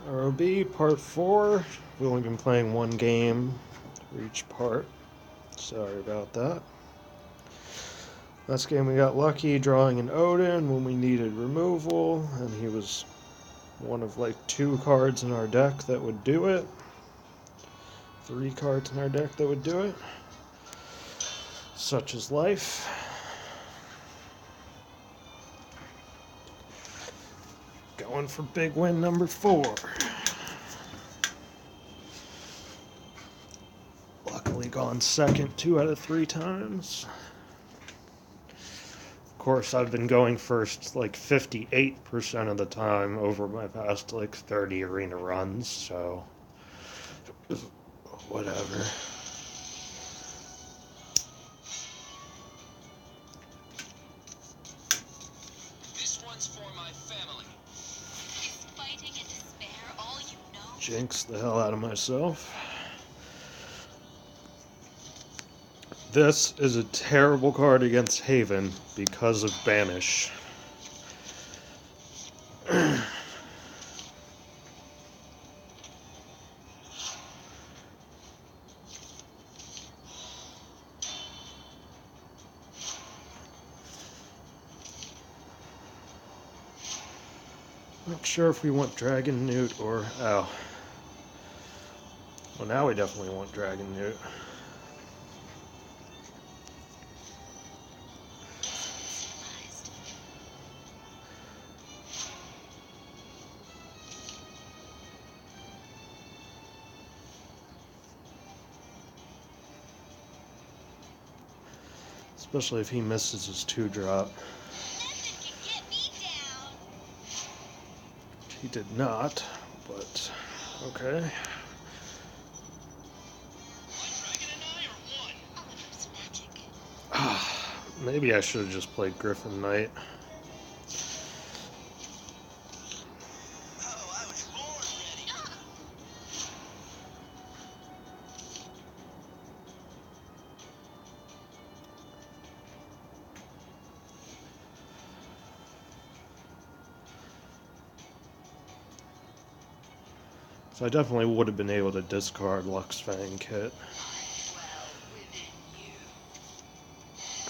ROB Part 4. We've only been playing one game for each part. Sorry about that. Last game we got lucky drawing an Odin when we needed removal, and he was one of like 2 cards in our deck that would do it. 3 cards in our deck that would do it. Such is life. Going for big win number 4. Luckily gone second 2 out of 3 times. Of course, I've been going first like 58% of the time over my past like 30 arena runs, so whatever. This one's for my family. Is fighting and despair all you know? Jinx the hell out of myself. This is a terrible card against Haven because of Banish. Not sure if we want Dragon Newt or... oh. Well, now we definitely want Dragon Newt. Especially if he misses his 2-drop. Nothing can get me down. He did not, but okay. One dragon and I or one? Oliver's magic. Maybe I should have just played Griffin Knight. Oh, I was born ready. So I definitely would have been able to discard Lux Fang Kit.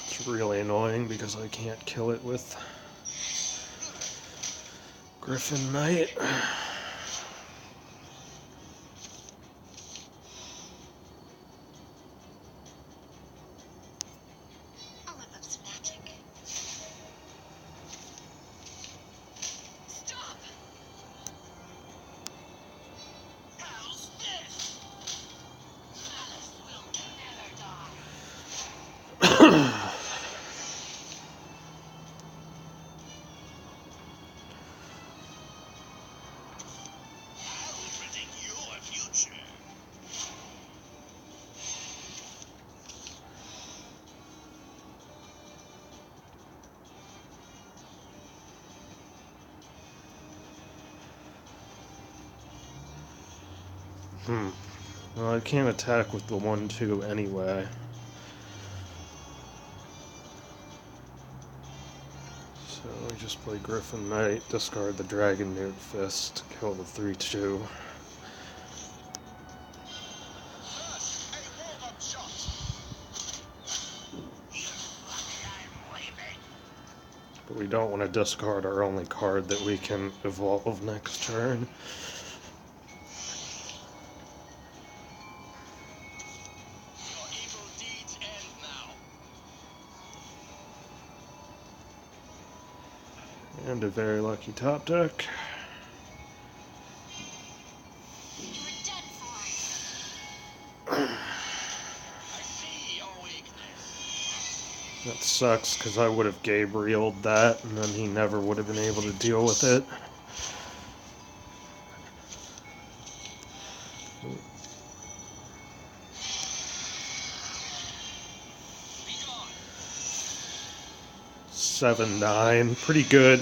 It's really annoying because I can't kill it with Griffin Knight. Oliver's magic. Stop! How's this? Alice will never die. I will predict your future. Well, I can't attack with the 1-2 anyway. So we just play Griffin Knight, discard the Dragon Newt Fist, kill the 3-2. Yes, a warm-up shot. I'm waving. But we don't want to discard our only card that we can evolve next turn. Your evil deeds end now. And a very lucky top deck. You're done for. I see your weakness. That sucks, because I would have Gabriel'd that, and then he never would have been able to deal with it. Be gone. 7-9. Pretty good.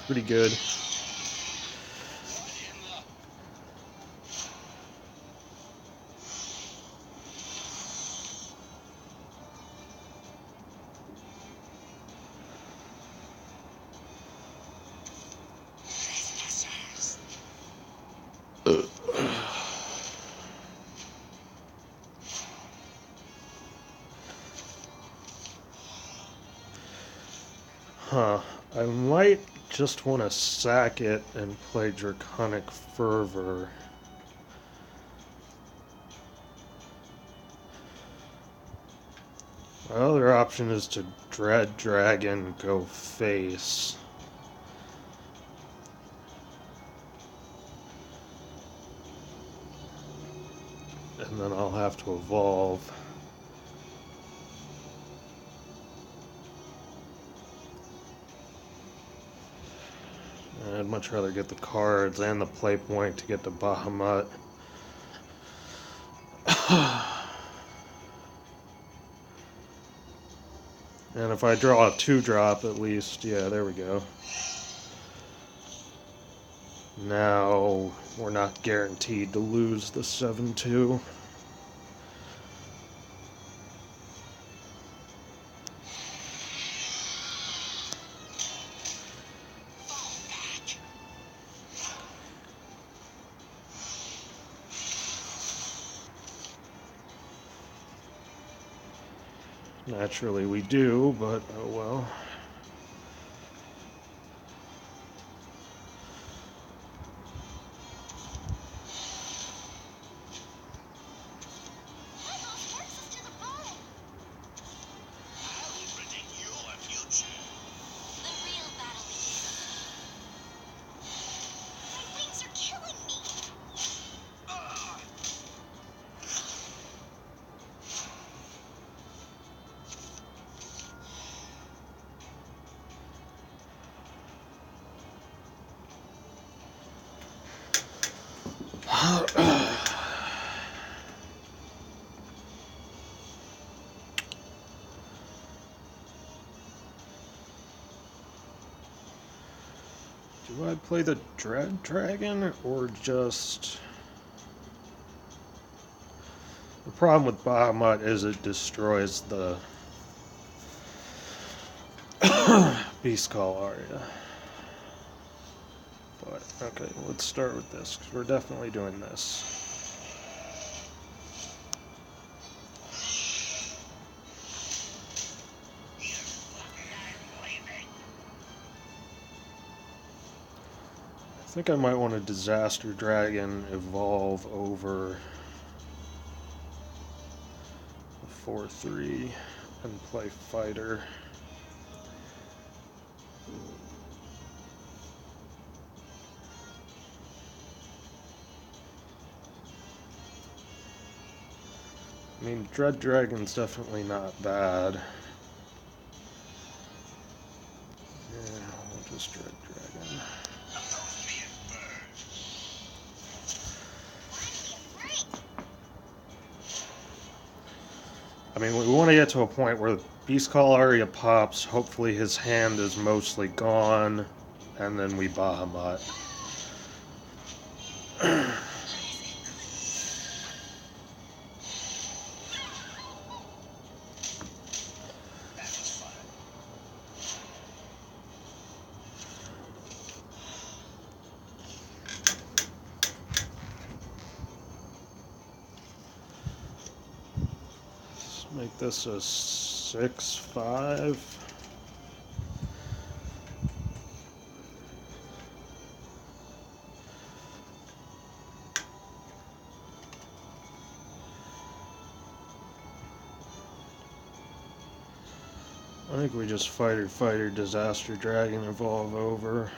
Pretty good. What in the... Trespassers. Huh. I might just want to sack it and play Draconic Fervor. My other option is to Dread Dragon, go face. And then I'll have to evolve. I'd much rather get the cards and the play point to get to Bahamut. And if I draw a 2-drop at least, yeah, there we go. Now we're not guaranteed to lose the 7-2. Naturally we do, but oh well. I will predict your future. The real battle begins. My wings are killing me. Ah! Do I play the Dread Dragon or just... The problem with Bahamut is it destroys the Beast Call Aria. But, okay, let's start with this, because we're definitely doing this. I think I might want a Disaster Dragon evolve over a 4-3 and play Fighter. I mean, Dread Dragon's definitely not bad. Yeah, we'll just Dread Dragon. I mean, we want to get to a point where the Beast Call Aria pops, hopefully his hand is mostly gone, and then we Bahamut. Let's make this a 6-5. I think we just Fighter, Disaster Dragon, evolve over.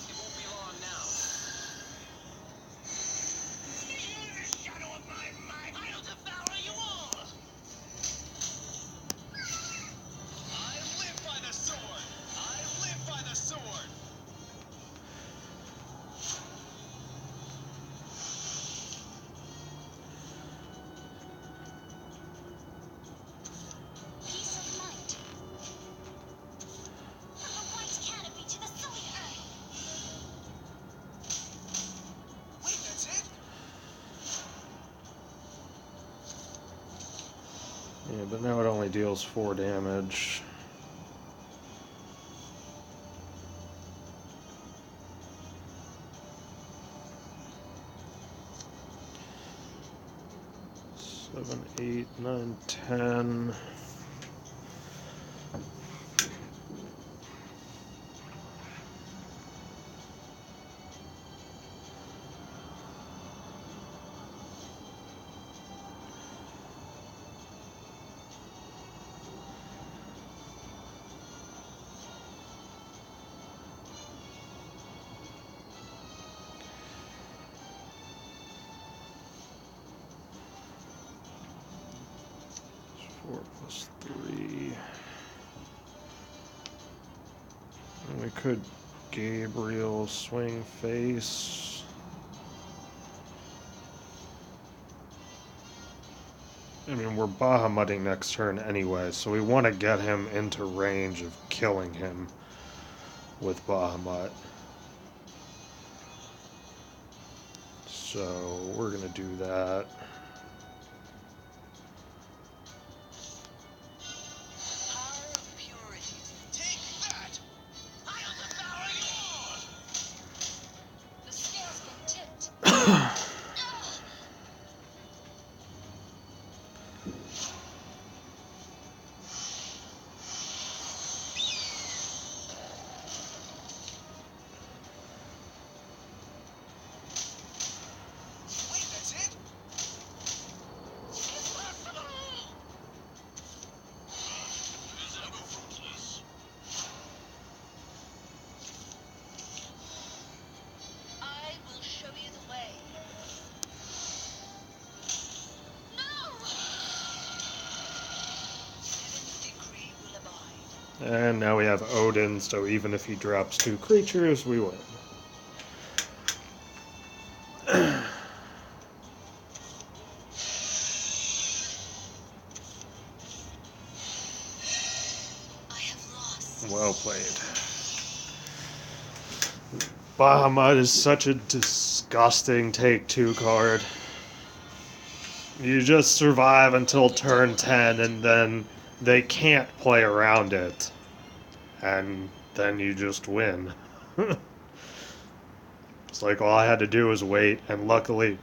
It won't be long now. In the shadow of my might, I'll devour you all. I live by the sword. I live by the sword. Piece of light. From the white canopy to the sullied earth. Wait, that's it? Yeah, but now it only deals 4 damage. 7, 8, 9, 10. +3. And we could Gabriel swing face. I mean, we're Bahamutting next turn anyway, so we want to get him into range of killing him with Bahamut. So we're going to do that. The scale's been tipped. Wait, that's it? I will show you the way. No! Heaven's decree will abide. And now we have Odin, so even if he drops 2 creatures, we win. I have lost. Well played. Bahamut is such a disgusting take 2 card. You just survive until turn 10 and then they can't play around it. And then you just win. It's like all I had to do was wait, and luckily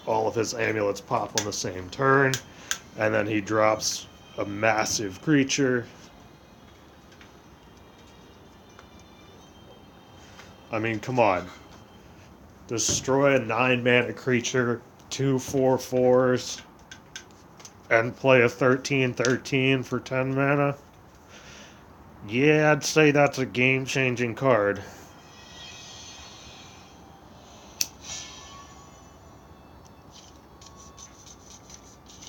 all of his amulets pop on the same turn, and then he drops a massive creature. I mean, come on. Destroy a 9-mana creature, 2 4/4s, and play a 13/13 for 10 mana? Yeah, I'd say that's a game-changing card.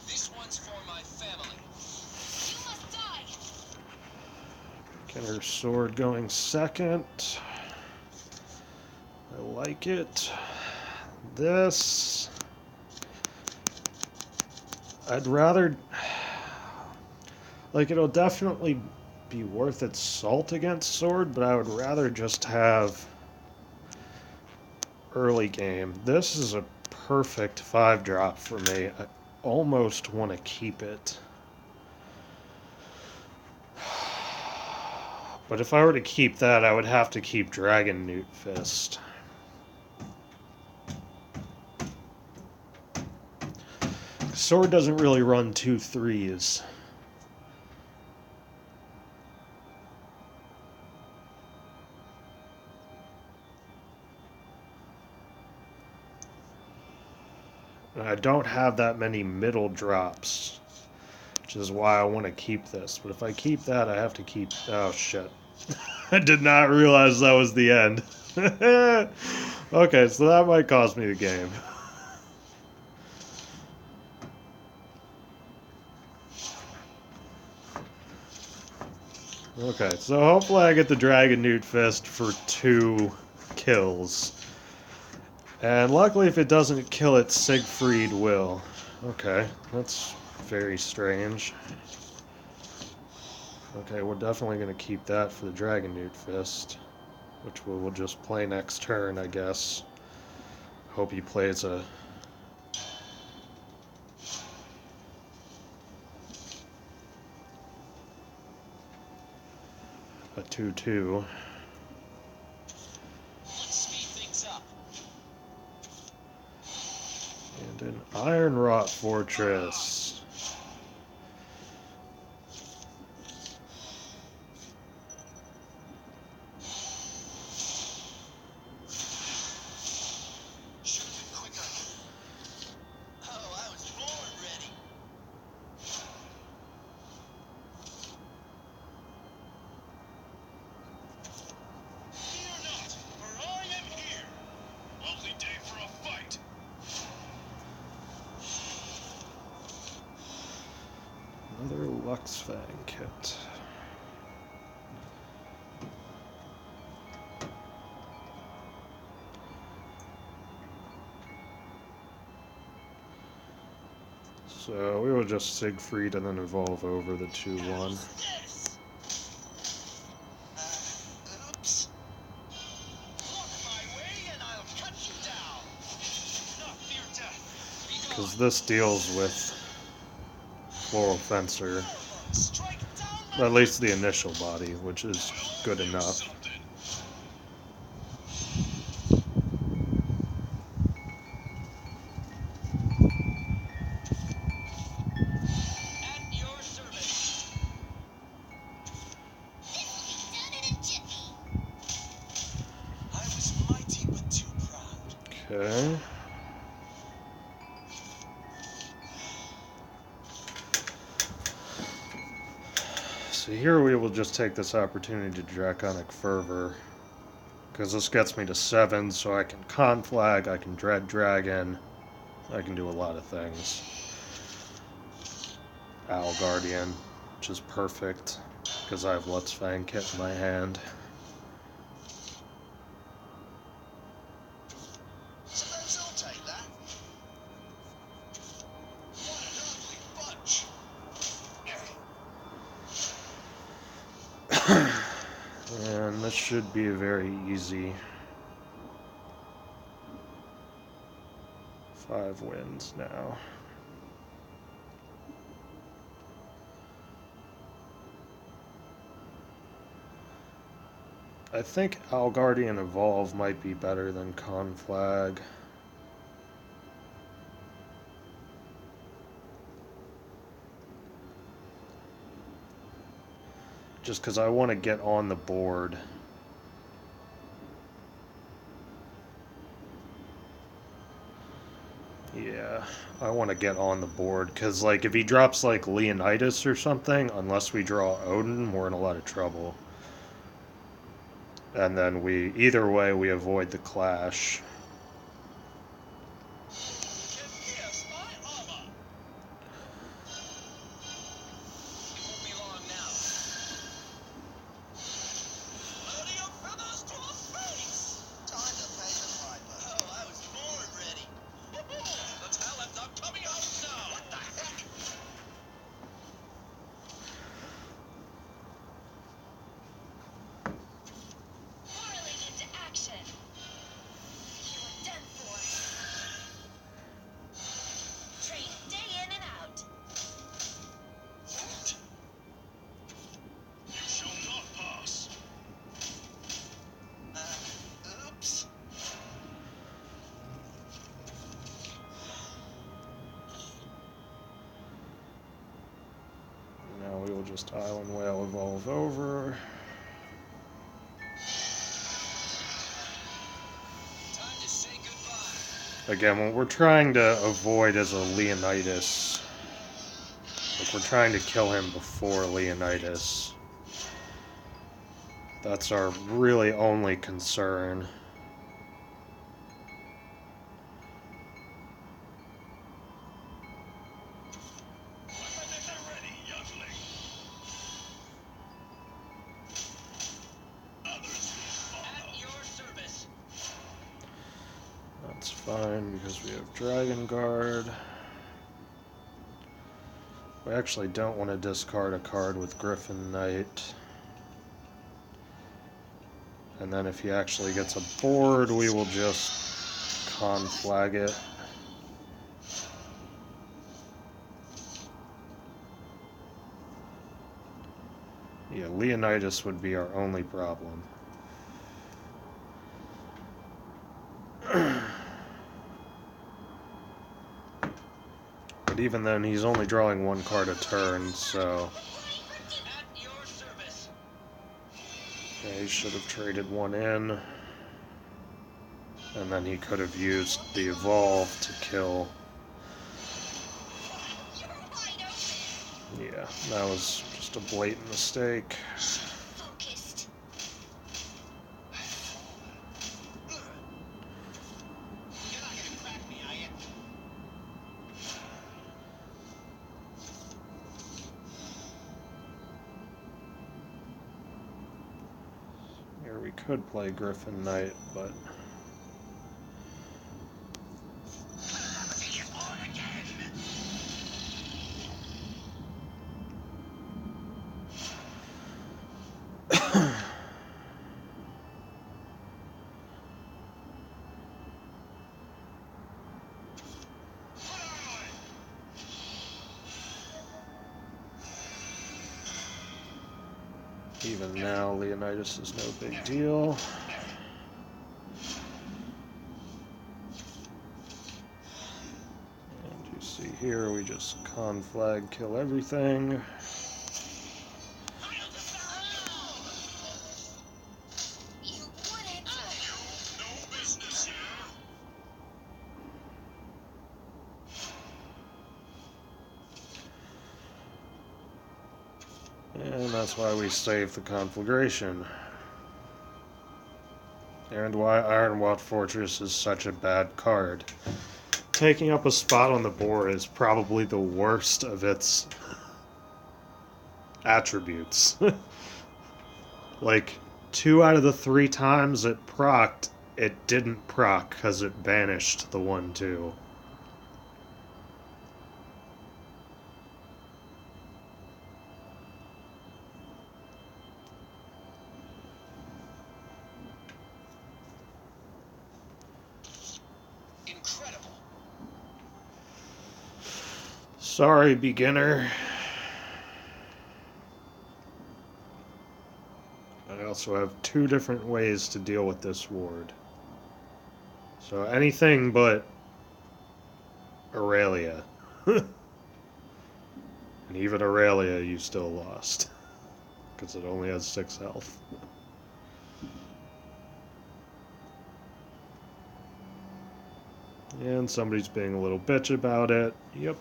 This one's for my family. You must die. Kenner's Sword going second. I like it. This... I'd rather... Like, it'll definitely be worth its salt against Sword, but I would rather just have early game. This is a perfect 5-drop for me. I almost want to keep it. But if I were to keep that, I would have to keep Dragon Newt Fist. Sword doesn't really run 2 3s. And I don't have that many middle drops, which is why I want to keep this. But if I keep that, I have to keep... Oh, shit. I did not realize that was the end. Okay, so that might cost me the game. Okay, so hopefully I get the Dragon Newt Fist for 2 kills. And luckily if it doesn't kill it, Siegfried will. Okay, that's very strange. Okay, we're definitely going to keep that for the Dragon Newt Fist, which we will just play next turn, I guess. Hope he plays a... a 2/2. Let's speed things up. And And an iron wrought fortress. Should have been quicker. Oh, I was born ready. Fear not, for I am here. Lovely day for a fight. Another Lux Fang kit. So we will just Siegfried and then evolve over the 2-1. How's this? Oops. Block my way and I'll cut you down. Not fear death. Be gone. Because this deals with Floral Fencer, Strike down at least the initial body, which is good enough. at your service. This will be done in a jiffy. I was mighty but too proud. Okay. So here we will just take this opportunity to Draconic Fervor, because this gets me to 7, so I can Conflag, I can Dread Dragon, I can do a lot of things. Owl Guardian, which is perfect, because I have Lutz Fang Kit in my hand. Suppose I'll take that. What an ugly bunch. And this should be very easy. 5 wins now. I think Owl Guardian Evolve might be better than Conflag. Just because I want to get on the board. Yeah, I want to get on the board, because, like, if he drops, like, Leonidas or something, unless we draw Odin, we're in a lot of trouble. And then either way, we avoid the clash. Can pierce my armor. It won't be long now. Loading up feathers to the face. Time to pay the piper. Oh, I was born ready. The talents are coming out now. What the heck? Whirling into action. You're done for. Train day in and out. You shall not pass. Oops. Now we will just Island Whale Evolve over. Time to say goodbye. Again, what we're trying to avoid is a Leonidas. Like, we're trying to kill him before Leonidas. That's our really only concern. Weapons are ready, youngling. Others will follow. At your service. That's fine because we have Dragon Guard. We actually don't want to discard a card with Griffin Knight. And then if he actually gets a board, we will just Conflag it. Yeah, Leonidas would be our only problem. But even then, he's only drawing one card a turn, so... At your service. Yeah, he should have traded one in. And then he could have used the Evolve to kill. Yeah, that was just a blatant mistake. Focused. You're not gonna crack me, are you? Here we could play Griffin Knight, but... Even now, Leonidas is no big deal. And you see here, we just conflag, kill everything. You wouldn't. No business here. And that's why we save the conflagration. And why Ironwatch Fortress is such a bad card. Taking up a spot on the board is probably the worst of its attributes. Like, 2 out of the 3 times it procced, it didn't proc because it banished the 1/2. Incredible. Sorry, beginner. I also have 2 different ways to deal with this ward. So anything but Aurelia. And even Aurelia you still lost. Because it only has 6 health. And somebody's being a little bitch about it. Yep.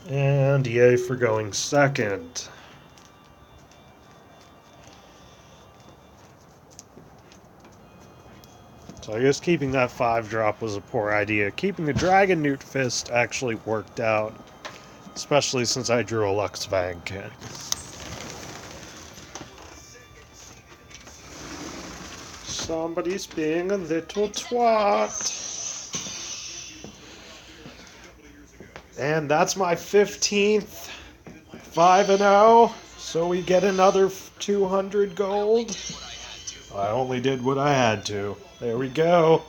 And yay for going second. So I guess keeping that 5-drop was a poor idea. Keeping the Dragon Newt Fist actually worked out. Especially since I drew a Lux Fang King. Somebody's being a little twat. And that's my 15th 5-0. So we get another 200 gold. I only did what I had to. There we go.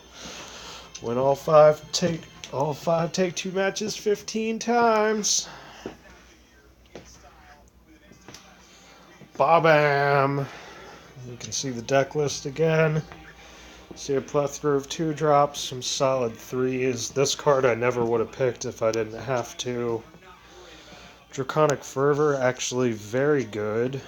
Win all 5 take 2 matches 15 times. Ba-bam! You can see the deck list again. See a plethora of 2-drops, some solid 3s. This card I never would have picked if I didn't have to. Draconic Fervor, actually very good.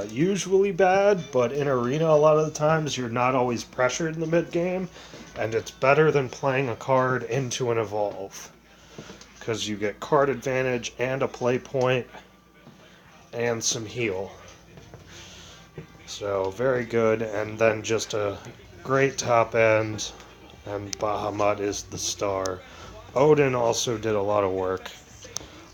Usually bad, but in Arena a lot of the times you're not always pressured in the mid-game, and it's better than playing a card into an Evolve. Because you get card advantage and a play point, and some heal. So, very good, and then just a great top end, and Bahamut is the star. Odin also did a lot of work.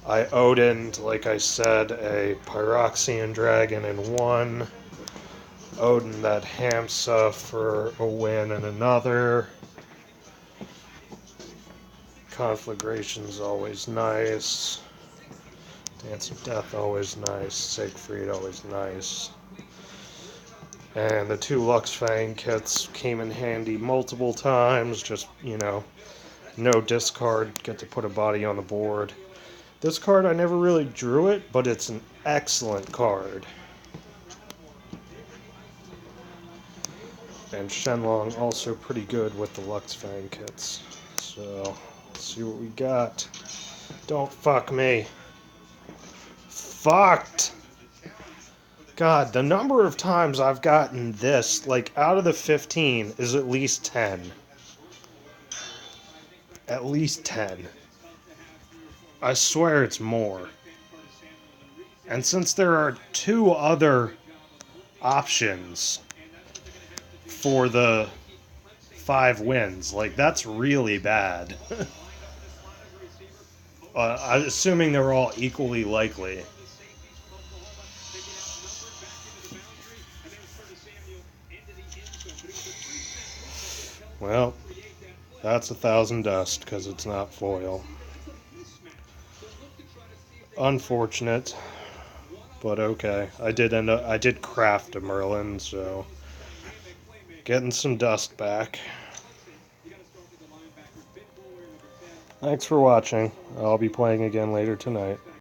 I Odin'd, like I said, a Pyroxian Dragon in 1. Odin that Hamsa for a win in another. Conflagration's always nice. Dance of Death always nice. Siegfried always nice. And the 2 Lux Fang kits came in handy multiple times. Just, no discard, get to put a body on the board. This card, I never really drew it, but it's an excellent card. And Shenlong also pretty good with the Lux Fang kits. So, let's see what we got. Don't fuck me. Fucked! God, the number of times I've gotten this, like, out of the 15 is at least 10. At least 10. I swear it's more. And since there are 2 other options for the 5 wins, like, that's really bad. I'm assuming they're all equally likely. Well, that's 1,000 dust because it's not foil. Unfortunate, but okay. I did craft a Merlin, so getting some dust back. Thanks for watching. I'll be playing again later tonight.